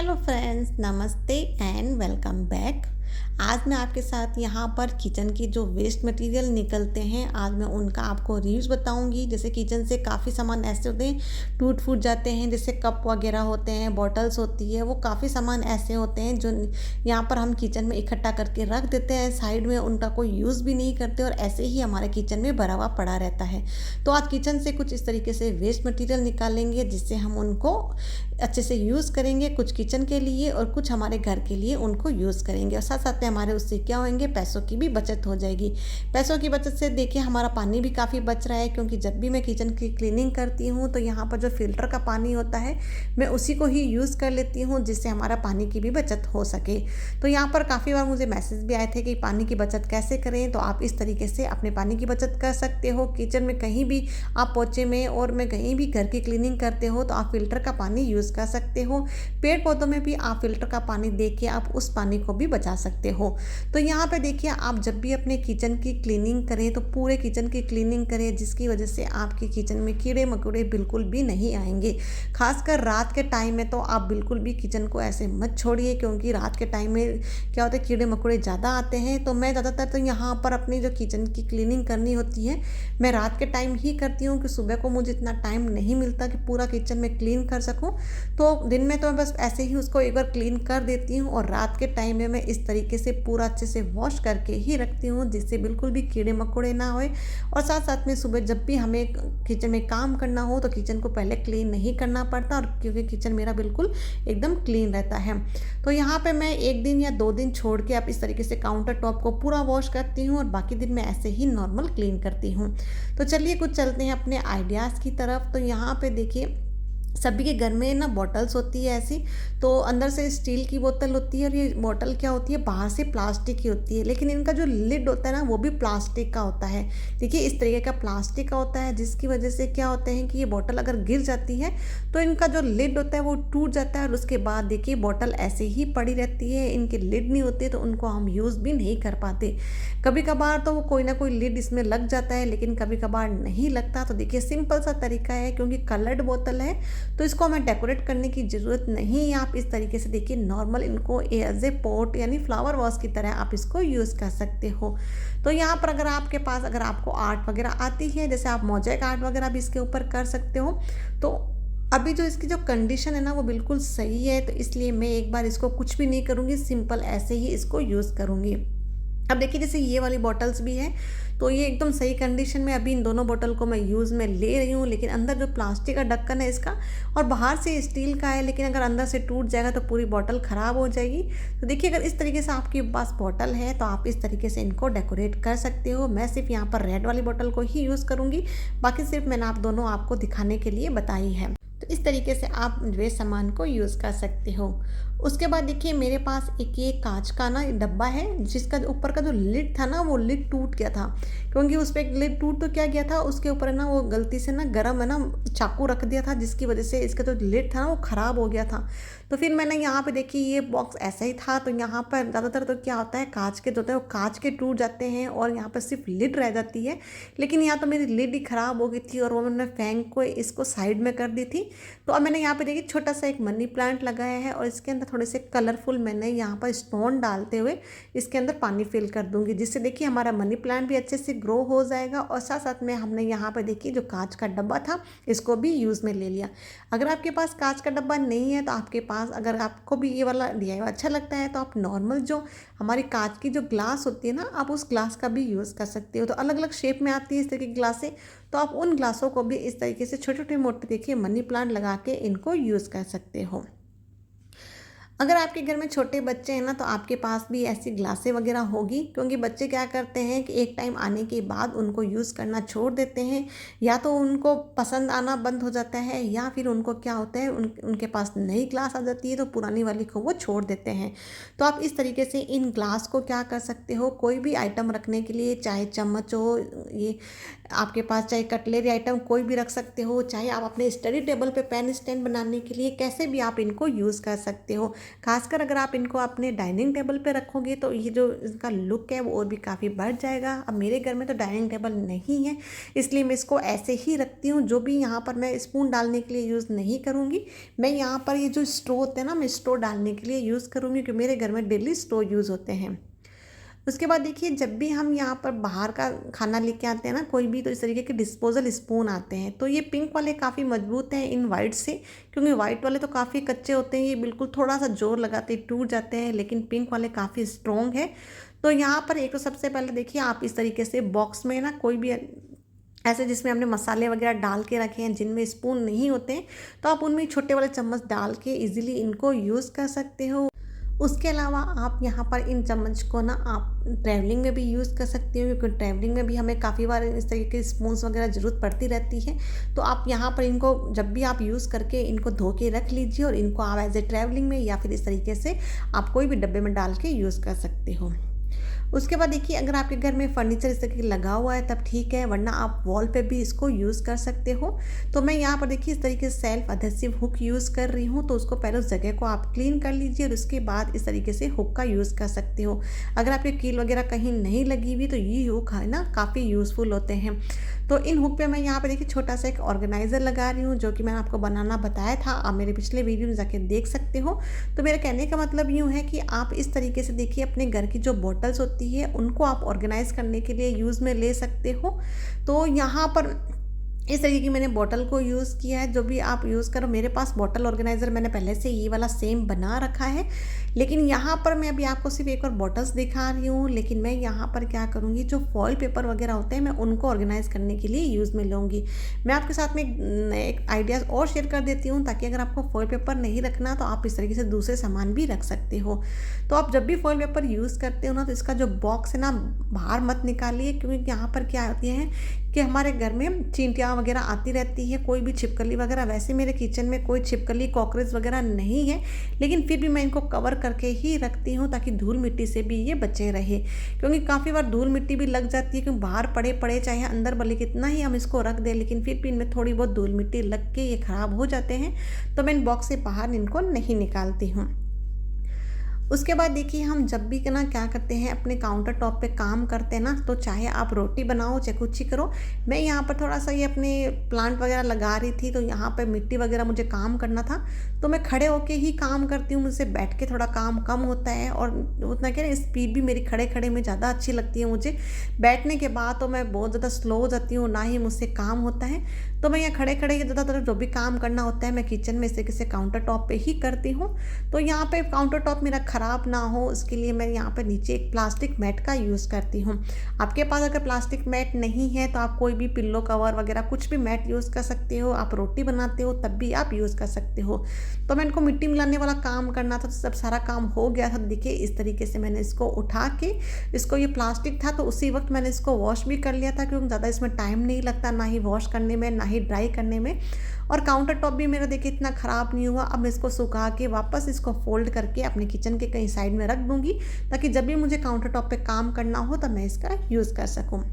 Hello friends, नमस्ते and welcome back. आज मैं आपके साथ यहाँ पर किचन की जो वेस्ट मटेरियल निकलते हैं, आज मैं उनका आपको रिव्यूज़ बताऊंगी। जैसे किचन से काफ़ी सामान ऐसे होते हैं टूट फूट जाते हैं, जैसे कप वगैरह होते हैं, बॉटल्स होती है, वो काफ़ी सामान ऐसे होते हैं जो यहाँ पर हम किचन में इकट्ठा करके रख देते हैं साइड में, उनका कोई यूज़ भी नहीं करते और ऐसे ही हमारे किचन में भरा हुआ पड़ा रहता है। तो आज किचन से कुछ इस तरीके से वेस्ट मटीरियल निकालेंगे जिससे हम उनको अच्छे से यूज़ करेंगे, कुछ किचन के लिए और कुछ हमारे घर के लिए उनको यूज़ करेंगे। और साथ साथ में हमारे उससे क्या होंगे, पैसों की भी बचत हो जाएगी। पैसों की बचत से देखिए हमारा पानी भी काफ़ी बच रहा है, क्योंकि जब भी मैं किचन की क्लीनिंग करती हूँ तो यहाँ पर जो फ़िल्टर का पानी होता है मैं उसी को ही यूज़ कर लेती हूँ, जिससे हमारा पानी की भी बचत हो सके। तो यहाँ पर काफ़ी बार मुझे मैसेज भी आए थे कि पानी की बचत कैसे करें, तो आप इस तरीके से अपने पानी की बचत कर सकते हो। किचन में कहीं भी आप पोछे में और में कहीं भी घर की क्लीनिंग करते हो तो आप फ़िल्टर का पानी यूज़ कर सकते हो। पेड़ पौधों में भी आप फ़िल्टर का पानी दे के आप उस पानी को भी बचा सकते हो। तो यहाँ पे देखिए, आप जब भी अपने किचन की क्लीनिंग करें तो पूरे किचन की क्लीनिंग करें, जिसकी वजह से आपकी किचन में कीड़े मकोड़े बिल्कुल भी नहीं आएंगे। खासकर रात के टाइम में तो आप बिल्कुल भी किचन को ऐसे मत छोड़िए, क्योंकि रात के टाइम में क्या होता है, कीड़े मकोड़े ज़्यादा आते हैं। तो मैं ज़्यादातर तो यहाँ पर अपनी जो किचन की क्लीनिंग करनी होती है मैं रात के टाइम ही करती हूँ, कि सुबह को मुझे इतना टाइम नहीं मिलता कि पूरा किचन में क्लीन कर सकूँ। तो दिन में तो मैं बस ऐसे ही उसको एक बार क्लीन कर देती हूँ, और रात के टाइम में मैं इस तरीके से पूरा अच्छे से वॉश करके ही रखती हूँ, जिससे बिल्कुल भी कीड़े मकोड़े ना होए। और साथ साथ में सुबह जब भी हमें किचन में काम करना हो तो किचन को पहले क्लीन नहीं करना पड़ता, और क्योंकि किचन मेरा बिल्कुल एकदम क्लीन रहता है। तो यहाँ पे मैं एक दिन या 2 दिन छोड़ के आप इस तरीके से काउंटर टॉप को पूरा वॉश करती हूँ, और बाकी दिन मैं ऐसे ही नॉर्मल क्लीन करती हूँ। तो चलिए कुछ चलते हैं अपने आइडियाज़ की तरफ। तो यहाँ पे देखिए, सभी के घर में ना बॉटल्स होती है ऐसी, तो अंदर से स्टील की बोतल होती है, और ये बॉटल क्या होती है, बाहर से प्लास्टिक की होती है, लेकिन इनका जो लिड होता है ना वो भी प्लास्टिक का होता है। देखिए इस तरीके का प्लास्टिक का होता है, जिसकी वजह से क्या होता है कि ये बॉटल अगर गिर जाती है तो इनका जो लिड होता है वो टूट जाता है, और उसके बाद देखिए बॉटल ऐसे ही पड़ी रहती है, इनके लिड नहीं होते तो उनको हम यूज़ भी नहीं कर पाते। कभी कभार तो वो कोई ना कोई लिड इसमें लग जाता है, लेकिन कभी कभार नहीं लगता। तो देखिए सिंपल सा तरीका है, क्योंकि कलर्ड बोतल है तो इसको हमें डेकोरेट करने की ज़रूरत नहीं है। आप इस तरीके से देखिए नॉर्मल इनको एज ए पॉट यानी फ्लावर वॉश की तरह आप इसको यूज़ कर सकते हो। तो यहाँ पर अगर आपके पास, अगर आपको आर्ट वगैरह आती है, जैसे आप मोज़ेक आर्ट वगैरह भी इसके ऊपर कर सकते हो, तो अभी जो इसकी जो कंडीशन है ना वो बिल्कुल सही है, तो इसलिए मैं एक बार इसको कुछ भी नहीं करूँगी, सिंपल ऐसे ही इसको यूज़ करूँगी। अब देखिए जैसे ये वाली बॉटल्स भी हैं, तो ये एकदम सही कंडीशन में अभी इन दोनों बोतल को मैं यूज़ में ले रही हूँ, लेकिन अंदर जो प्लास्टिक का ढक्कन है इसका, और बाहर से स्टील का है, लेकिन अगर अंदर से टूट जाएगा तो पूरी बॉटल ख़राब हो जाएगी। तो देखिए अगर इस तरीके से आपके पास बॉटल है तो आप इस तरीके से इनको डेकोरेट कर सकते हो। मैं सिर्फ यहाँ पर रेड वाली बॉटल को ही यूज़ करूँगी, बाकी सिर्फ मैंने आप दोनों आपको दिखाने के लिए बताई है। तो इस तरीके से आप वेस्ट सामान को यूज़ कर सकते हो। उसके बाद देखिए मेरे पास एक ये कांच का ना डब्बा है, जिसका ऊपर का जो लिड था ना वो लिड टूट गया था, क्योंकि उस पर लिड टूट तो क्या गया था, उसके ऊपर है ना वो गलती से ना गर्म है ना चाकू रख दिया था, जिसकी वजह से इसका जो लिड था ना वो ख़राब हो गया था। तो फिर मैंने यहाँ पे देखिए ये बॉक्स ऐसा ही था, तो यहाँ पर ज़्यादातर तो क्या होता है, कांच के जो होते हैं वो कांच के टूट जाते हैं और यहाँ पर सिर्फ लिड रह जाती है। लेकिन यहाँ तो मेरी लिड ही ख़राब हो गई थी, और वो मैंने फेंक को इसको साइड में कर दी थी। तो अब मैंने यहाँ पे देखिए छोटा सा एक मनी प्लांट लगाया है, और इसके अंदर थोड़े से कलरफुल मैंने यहाँ पर स्टोन डालते हुए इसके अंदर पानी फिल कर दूंगी, जिससे देखिए हमारा मनी प्लांट भी अच्छे से ग्रो हो जाएगा। और साथ साथ में हमने यहाँ पर देखिए जो कांच का डब्बा था इसको भी यूज़ में ले लिया। अगर आपके पास कांच का डब्बा नहीं है तो आपके पास, अगर आपको भी ये वाला DIY अच्छा लगता है, तो आप नॉर्मल जो हमारी कांच की जो ग्लास होती है ना, आप उस ग्लास का भी यूज़ कर सकते हो। तो अलग अलग शेप में आती है इस तरीके की ग्लासें, तो आप उन ग्लासों को भी इस तरीके से छोटे छोटे मोटे देखिए मनी प्लांट लगा के इनको यूज़ कर सकते हो। अगर आपके घर में छोटे बच्चे हैं ना, तो आपके पास भी ऐसी ग्लासें वगैरह होगी, क्योंकि बच्चे क्या करते हैं कि एक टाइम आने के बाद उनको यूज़ करना छोड़ देते हैं, या तो उनको पसंद आना बंद हो जाता है, या फिर उनको क्या होता है उनके पास नई ग्लास आ जाती है तो पुरानी वाली को वो छोड़ देते हैं। तो आप इस तरीके से इन ग्लास को क्या कर सकते हो, कोई भी आइटम रखने के लिए, चाहे चम्मच हो, ये आपके पास चाहे कटलेरी आइटम कोई भी रख सकते हो, चाहे आप अपने स्टडी टेबल पे पेन स्टैंड बनाने के लिए, कैसे भी आप इनको यूज़ कर सकते हो। खासकर अगर आप इनको अपने डाइनिंग टेबल पे रखोगे तो ये जो इसका लुक है वो और भी काफ़ी बढ़ जाएगा। अब मेरे घर में तो डाइनिंग टेबल नहीं है, इसलिए मैं इसको ऐसे ही रखती हूँ। जो भी यहाँ पर मैं स्पून डालने के लिए यूज़ नहीं करूँगी, मैं यहाँ पर ये जो स्ट्रॉ होते हैं ना, मैं स्ट्रॉ डालने के लिए यूज़ करूँगी क्योंकि मेरे घर में डेली स्ट्रॉ यूज़ होते हैं। उसके बाद देखिए, जब भी हम यहाँ पर बाहर का खाना लेके आते हैं ना कोई भी, तो इस तरीके के डिस्पोजल स्पून आते हैं। तो ये पिंक वाले काफ़ी मजबूत हैं इन वाइट से, क्योंकि वाइट वाले तो काफ़ी कच्चे होते हैं, ये बिल्कुल थोड़ा सा जोर लगाते ही टूट जाते हैं, लेकिन पिंक वाले काफ़ी स्ट्रॉन्ग है। तो यहाँ पर एक तो सबसे पहले देखिए, आप इस तरीके से बॉक्स में ना कोई भी ऐसे जिसमें हमने मसाले वगैरह डाल के रखे हैं, जिनमें स्पून नहीं होते हैं, तो आप उनमें छोटे वाले चम्मच डाल के इजीली इनको यूज़ कर सकते हो। उसके अलावा आप यहाँ पर इन चम्मच को ना आप ट्रैवलिंग में भी यूज़ कर सकते हो, क्योंकि ट्रैवलिंग में भी हमें काफ़ी बार इस तरीके के स्पून्स वगैरह ज़रूरत पड़ती रहती है। तो आप यहाँ पर इनको जब भी आप यूज़ करके इनको धो के रख लीजिए, और इनको आप एज ए ट्रैवलिंग में या फिर इस तरीके से आप कोई भी डब्बे में डाल के यूज़ कर सकते हो। उसके बाद देखिए, अगर आपके घर में फर्नीचर इस तरीके लगा हुआ है तब ठीक है, वरना आप वॉल पे भी इसको यूज़ कर सकते हो। तो मैं यहाँ पर देखिए इस तरीके से सेल्फ अधेसिव हुक यूज़ कर रही हूँ। तो उसको पहले उस जगह को आप क्लीन कर लीजिए, और उसके बाद इस तरीके से हुक का यूज़ कर सकते हो। अगर आपके कील वगैरह कहीं नहीं लगी हुई तो ये हुक है ना काफ़ी यूज़फुल होते हैं। तो इन हुक पे मैं यहाँ पे देखिए छोटा सा एक ऑर्गेनाइज़र लगा रही हूँ, जो कि मैंने आपको बनाना बताया था, आप मेरे पिछले वीडियो में जाके देख सकते हो। तो मेरे कहने का मतलब यूँ है कि आप इस तरीके से देखिए अपने घर की जो बॉटल्स होती है उनको आप ऑर्गेनाइज़ करने के लिए यूज़ में ले सकते हो। तो यहाँ पर इस तरीके की मैंने बॉटल को यूज़ किया है। जो भी आप यूज़ करो, मेरे पास बॉटल ऑर्गेनाइज़र मैंने पहले से ये वाला सेम बना रखा है, लेकिन यहाँ पर मैं अभी आपको सिर्फ एक और बॉटल्स दिखा रही हूँ। लेकिन मैं यहाँ पर क्या करूँगी, जो फॉइल पेपर वगैरह होते हैं मैं उनको ऑर्गेनाइज़ करने के लिए यूज़ में लूँगी। मैं आपके साथ में एक आइडियाज़ और शेयर कर देती हूँ, ताकि अगर आपको फॉइल पेपर नहीं रखना तो आप इस तरीके से दूसरे सामान भी रख सकते हो। तो आप जब भी फॉइल पेपर यूज़ करते हो ना, तो इसका जो बॉक्स है ना बाहर मत निकालिए, क्योंकि यहाँ पर क्या होती है कि हमारे घर में चींटियाँ वगैरह आती रहती है, कोई भी छिपकली वगैरह। वैसे मेरे किचन में कोई छिपकली कॉकरोच वगैरह नहीं है, लेकिन फिर भी मैं इनको कवर करके ही रखती हूँ, ताकि धूल मिट्टी से भी ये बचे रहे। क्योंकि काफ़ी बार धूल मिट्टी भी लग जाती है, क्योंकि बाहर पड़े पड़े चाहे अंदर भले कितना ही हम इसको रख दें, लेकिन फिर भी इनमें थोड़ी बहुत धूल मिट्टी लग के ये ख़राब हो जाते हैं। तो मैं इन बॉक्स से बाहर इनको नहीं निकालती हूँ। उसके बाद देखिए, हम जब भी ना क्या करते हैं, अपने काउंटर टॉप पे काम करते हैं ना, तो चाहे आप रोटी बनाओ चाहे कुछ ही करो। मैं यहाँ पर थोड़ा सा ये अपने प्लांट वगैरह लगा रही थी, तो यहाँ पर मिट्टी वगैरह मुझे काम करना था, तो मैं खड़े होके ही काम करती हूँ। मुझसे बैठ के थोड़ा काम कम होता है, और उतना क्या है, स्पीड भी मेरी खड़े खड़े में ज़्यादा अच्छी लगती है मुझे। बैठने के बाद तो मैं बहुत ज़्यादा स्लो हो जाती हूँ, ना ही मुझसे काम होता है। तो मैं यहाँ खड़े खड़े ज़्यादातर जो भी काम करना होता है मैं किचन में इस तरीके से काउंटर टॉप पे ही करती हूँ। तो यहाँ पे काउंटर टॉप मेरा ख़राब ना हो, उसके लिए मैं यहाँ पे नीचे एक प्लास्टिक मैट का यूज़ करती हूँ। आपके पास अगर प्लास्टिक मैट नहीं है तो आप कोई भी पिल्लो कवर वगैरह कुछ भी मैट यूज़ कर सकते हो। आप रोटी बनाते हो तब भी आप यूज़ कर सकते हो। तो मैं इनको मिट्टी मिलाने वाला काम करना था, तो सब सारा काम हो गया था। देखिए इस तरीके से मैंने इसको उठा के, इसको ये प्लास्टिक था तो उसी वक्त मैंने इसको वॉश भी कर लिया था, क्योंकि ज़्यादा इसमें टाइम नहीं लगता, ना ही वॉश करने में ना ही ड्राई करने में। और काउंटर टॉप भी मेरा देखिए इतना ख़राब नहीं हुआ। अब मैं इसको सुखा के वापस इसको फोल्ड करके अपने किचन के कहीं साइड में रख दूँगी, ताकि जब भी मुझे काउंटर टॉप पे काम करना हो तब मैं इसका यूज़ कर सकूँ।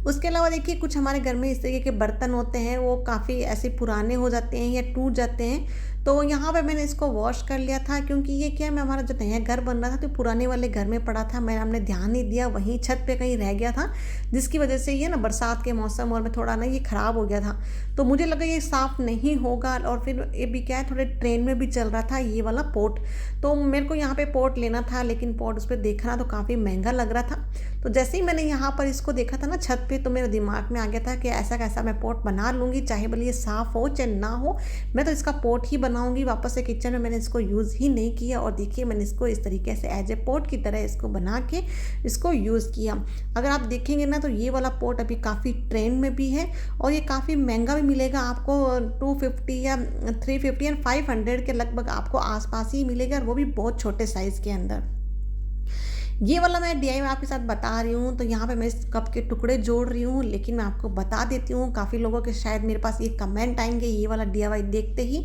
उसके अलावा देखिए, कुछ हमारे घर में इस तरीके के बर्तन होते हैं, वो काफ़ी ऐसे पुराने हो जाते हैं या टूट जाते हैं। तो यहाँ पे मैंने इसको वॉश कर लिया था, क्योंकि ये क्या है, हमारा जो नया घर बन रहा था तो पुराने वाले घर में पड़ा था, हमने ध्यान नहीं दिया, वहीं छत पे कहीं रह गया था, जिसकी वजह से ये ना बरसात के मौसम और में थोड़ा ना ये ख़राब हो गया था। तो मुझे लगा ये साफ़ नहीं होगा, और फिर ये भी क्या है, थोड़े ट्रेन में भी चल रहा था ये वाला पोट। तो मेरे को यहाँ पे पोट लेना था, लेकिन पोट उस पर देखना तो काफ़ी महंगा लग रहा था। तो जैसे ही मैंने यहाँ पर इसको देखा था ना छत पे, तो मेरे दिमाग में आ गया था कि ऐसा कैसा मैं पोट बना लूँगी, चाहे भले ये साफ़ हो चाहे ना हो, मैं तो इसका पोट ही बनाऊँगी। वापस से किचन में मैंने इसको यूज़ ही नहीं किया, और देखिए मैंने इसको इस तरीके से एज ए पोट की तरह इसको बना के इसको यूज़ किया। अगर आप देखेंगे ना तो ये वाला पोट अभी काफ़ी ट्रेंड में भी है, और ये काफ़ी महंगा भी मिलेगा आपको। 250 या 350 या 500 के लगभग आपको आसपास ही मिलेगा, और वो भी बहुत छोटे साइज़ के अंदर। ये वाला मैं DIY आपके साथ बता रही हूँ। तो यहाँ पे मैं इस कप के टुकड़े जोड़ रही हूँ, लेकिन मैं आपको बता देती हूँ, काफ़ी लोगों के शायद मेरे पास ये कमेंट आएंगे ये वाला DIY देखते ही,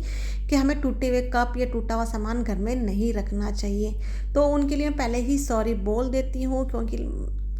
कि हमें टूटे हुए कप या टूटा हुआ सामान घर में नहीं रखना चाहिए। तो उनके लिए मैं पहले ही सॉरी बोल देती हूँ, क्योंकि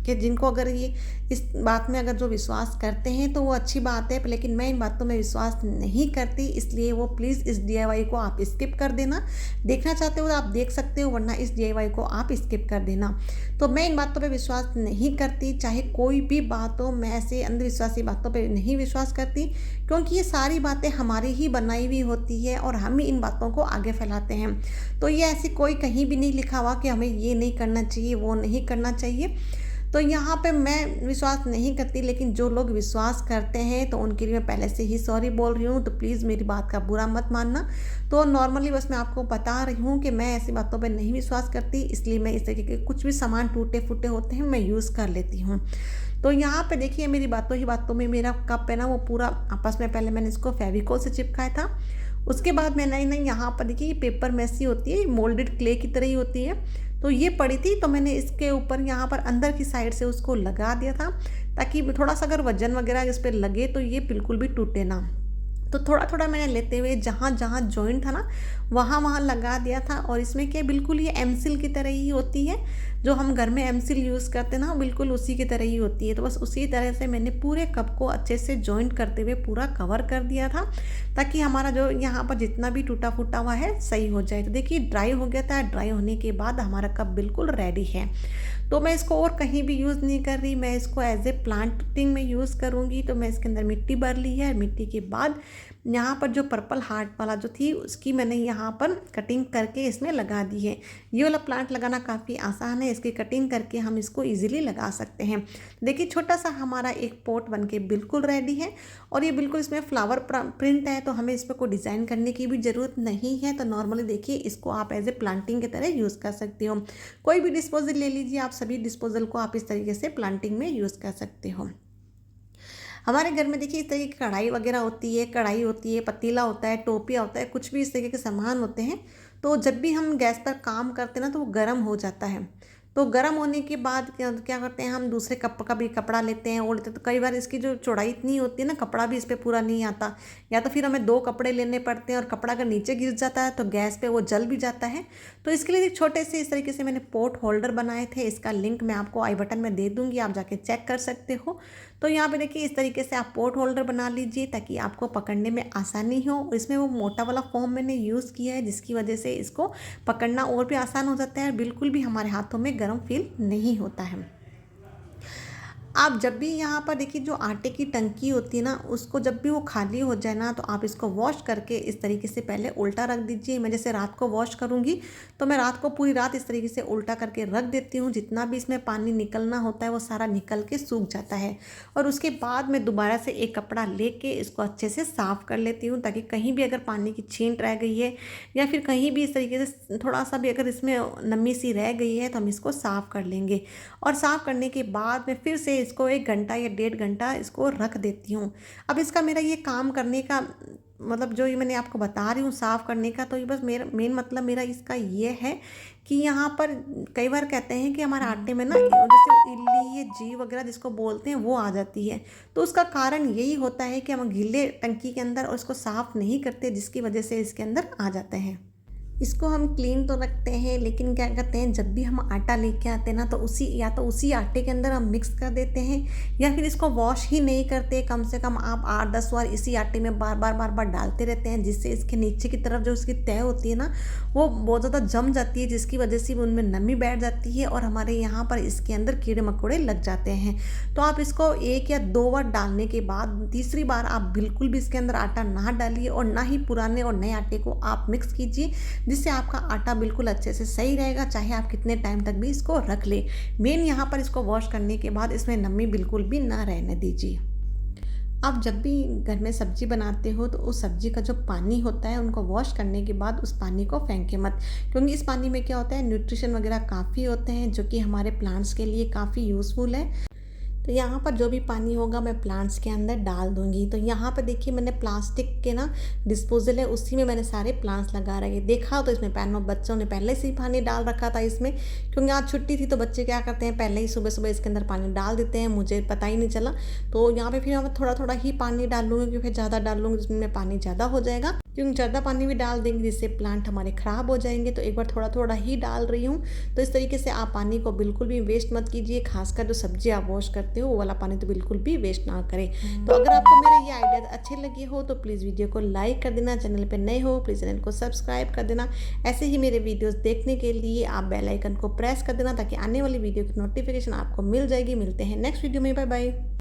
कि जिनको अगर ये इस बात में अगर जो विश्वास करते हैं तो वो अच्छी बात है, लेकिन मैं इन बातों में विश्वास नहीं करती, इसलिए वो प्लीज़ इस डीआईवाई को आप स्किप कर देना। देखना चाहते हो तो आप देख सकते हो, वरना इस डीआईवाई को आप स्किप कर देना। तो मैं इन बातों पे विश्वास नहीं करती, चाहे कोई भी बात हो, मैं ऐसे अंधविश्वासी बातों पे नहीं विश्वास करती, क्योंकि ये सारी बातें हमारी ही बनाई हुई होती है और हम ही इन बातों को आगे फैलाते हैं। तो ये ऐसी कोई कहीं भी नहीं लिखा हुआ कि हमें ये नहीं करना चाहिए, वो नहीं करना चाहिए। तो यहाँ पे मैं विश्वास नहीं करती, लेकिन जो लोग विश्वास करते हैं तो उनके लिए मैं पहले से ही सॉरी बोल रही हूँ, तो प्लीज़ मेरी बात का बुरा मत मानना। तो नॉर्मली बस मैं आपको बता रही हूँ कि मैं ऐसी बातों पे नहीं विश्वास करती, इसलिए मैं इस तरीके के कुछ भी सामान टूटे फूटे होते हैं मैं यूज़ कर लेती हूँ। तो यहाँ पे देखिए मेरी बातों ही बातों में मेरा कप है ना वो पूरा आपस में, पहले मैंने इसको फेविकोल से चिपकाया था, उसके बाद मैंने नहीं यहाँ पर देखिए ये पेपर मैसी होती है, मोल्डेड क्ले की तरह ही होती है, तो ये पड़ी थी तो मैंने इसके ऊपर यहाँ पर अंदर की साइड से उसको लगा दिया था, ताकि थोड़ा सा अगर वजन वगैरह इस पर लगे तो ये बिल्कुल भी टूटे ना। तो थोड़ा थोड़ा मैंने लेते हुए जहाँ जहाँ जॉइंट था ना वहाँ वहाँ लगा दिया था। और इसमें क्या बिल्कुल ये एमसिल की तरह ही होती है, जो हम घर में एमसिल यूज़ करते हैं ना बिल्कुल उसी की तरह ही होती है। तो बस उसी तरह से मैंने पूरे कप को अच्छे से जॉइंट करते हुए पूरा कवर कर दिया था, ताकि हमारा जो यहाँ पर जितना भी टूटा फूटा हुआ है सही हो जाए। तो देखिए ड्राई हो गया था, ड्राई होने के बाद हमारा कप बिल्कुल रेडी है। तो मैं इसको और कहीं भी यूज़ नहीं कर रही, मैं इसको एज ए प्लांटिंग में यूज़ करूँगी। तो मैं इसके अंदर मिट्टी भर ली है, मिट्टी के बाद यहाँ पर जो पर्पल हार्ट वाला जो थी उसकी मैंने यहाँ पर कटिंग करके इसमें लगा दी है। ये वाला प्लांट लगाना काफ़ी आसान है, इसकी कटिंग करके हम इसको इजीली लगा सकते हैं। देखिए छोटा सा हमारा एक पॉट बनके बिल्कुल रेडी है, और ये बिल्कुल इसमें फ्लावर प्रिंट है, तो हमें इस पर कोई डिज़ाइन करने की भी ज़रूरत नहीं है। तो नॉर्मली देखिए इसको आप एज ए प्लांटिंग की तरह यूज़ कर सकते हो। कोई भी डिस्पोजल ले लीजिए, आप सभी डिस्पोजल को आप इस तरीके से प्लांटिंग में यूज़ कर सकते हो। हमारे घर में देखिए इस तरीके की कढ़ाई वगैरह होती है, कढ़ाई होती है, पतीला होता है, टोपिया होता है, कुछ भी इस तरीके के सामान होते हैं। तो जब भी हम गैस पर काम करते हैं ना तो वो गर्म हो जाता है। तो गर्म होने के बाद क्या करते हैं, हम दूसरे कप का भी कपड़ा लेते हैं, ओढ़ लेते हैं। तो कई बार इसकी जो चौड़ाई इतनी होती है ना, कपड़ा भी इस पर पूरा नहीं आता, या तो फिर हमें 2 कपड़े लेने पड़ते हैं, और कपड़ा अगर नीचे गिर जाता है तो गैस पे वो जल भी जाता है। तो इसके लिए एक छोटे से इस तरीके से मैंने पॉट होल्डर बनाए थे, इसका लिंक मैं आपको आई बटन में दे दूँगी, आप जाके चेक कर सकते हो। तो यहाँ पे देखिए इस तरीके से आप पॉट होल्डर बना लीजिए, ताकि आपको पकड़ने में आसानी हो। इसमें वो मोटा वाला फोम मैंने यूज़ किया है, जिसकी वजह से इसको पकड़ना और भी आसान हो जाता है, और बिल्कुल भी हमारे हाथों में गर्म फील नहीं होता है। आप जब भी यहाँ पर देखिए जो आटे की टंकी होती है ना, उसको जब भी वो खाली हो जाए ना, तो आप इसको वॉश करके इस तरीके से पहले उल्टा रख दीजिए। मैं जैसे रात को वॉश करूँगी तो मैं रात को पूरी रात इस तरीके से उल्टा करके रख देती हूँ। जितना भी इसमें पानी निकलना होता है वो सारा निकल के सूख जाता है, और उसके बाद मैं दोबारा से एक कपड़ा लेके इसको अच्छे से साफ़ कर लेती हूँ, ताकि कहीं भी अगर पानी की छींट रह गई है, या फिर कहीं भी इस तरीके से थोड़ा सा भी अगर इसमें नमी सी रह गई है, तो हम इसको साफ़ कर लेंगे। और साफ़ करने के बाद मैं फिर से इसको 1 घंटा या 1.5 घंटा इसको रख देती हूँ। अब इसका मेरा ये काम करने का मतलब जो ये मैंने आपको बता रही हूँ साफ़ करने का, तो ये बस मेरा मेन मतलब मेरा इसका ये है कि यहाँ पर कई बार कहते हैं कि हमारे आटे में ना जैसे इल्ली, ये जी वगैरह जिसको बोलते हैं वो आ जाती है। तो उसका कारण यही होता है कि हम गीले टंकी के अंदर और इसको साफ़ नहीं करते, जिसकी वजह से इसके अंदर आ जाते हैं। इसको हम क्लीन तो रखते हैं, लेकिन क्या करते हैं, जब भी हम आटा लेके आते हैं ना, तो उसी आटे के अंदर हम मिक्स कर देते हैं, या फिर इसको वॉश ही नहीं करते। कम से कम आप 8-10 बार इसी आटे में बार बार डालते रहते हैं, जिससे इसके नीचे की तरफ जो इसकी तह होती है ना, वो बहुत ज़्यादा जम जाती है, जिसकी वजह से उनमें नमी बैठ जाती है, और हमारे यहाँ पर इसके अंदर कीड़े मकोड़े लग जाते हैं। तो आप इसको 1 या 2 बार डालने के बाद तीसरी बार आप बिल्कुल भी इसके अंदर आटा ना डालिए, और ना ही पुराने और नए आटे को आप मिक्स कीजिए, जिससे आपका आटा बिल्कुल अच्छे से सही रहेगा, चाहे आप कितने टाइम तक भी इसको रख ले। मेन यहाँ पर इसको वॉश करने के बाद इसमें नमी बिल्कुल भी ना रहने दीजिए। आप जब भी घर में सब्जी बनाते हो तो उस सब्जी का जो पानी होता है उनको वॉश करने के बाद उस पानी को फेंके मत, क्योंकि इस पानी में क्या होता है, न्यूट्रिशन वगैरह काफ़ी होते हैं, जो कि हमारे प्लांट्स के लिए काफ़ी यूज़फुल है। तो यहाँ पर जो भी पानी होगा मैं प्लांट्स के अंदर डाल दूँगी। तो यहाँ पे देखिए मैंने प्लास्टिक के ना डिस्पोज़ल है, उसी में मैंने सारे प्लांट्स लगा रखे। देखा तो इसमें पैनों बच्चों ने पहले से ही पानी डाल रखा था इसमें, क्योंकि आज छुट्टी थी तो बच्चे क्या करते हैं पहले ही सुबह-सुबह इसके अंदर पानी डाल देते हैं, मुझे पता ही नहीं चला। तो यहाँ पे फिर मैं थोड़ा-थोड़ा ही पानी डालूँगी, क्योंकि ज़्यादा डालूँगी तो उसमें पानी ज़्यादा हो जाएगा, क्योंकि ज़्यादा पानी भी डाल देंगे जिससे प्लांट हमारे ख़राब हो जाएँगे। तो एक बार थोड़ा-थोड़ा ही डाल रही हूँ। तो इस तरीके से आप पानी को बिल्कुल भी वेस्ट मत कीजिए, ख़ासकर जो सब्ज़ी आप वॉश करते हो वो वाला पानी तो बिल्कुल भी वेस्ट ना करें। तो अगर आपको मेरे ये आइडियाज़ अच्छे लगे हो तो प्लीज़ वीडियो को लाइक कर देना, चैनल पे नए हो प्लीज़ चैनल को सब्सक्राइब कर देना। ऐसे ही मेरे वीडियोज़ देखने के लिए आप बेल आइकन को प्रेस कर देना, ताकि आने वाली वीडियो की नोटिफिकेशन आपको मिल जाएगी। मिलते हैं नेक्स्ट वीडियो में, बाय बाय।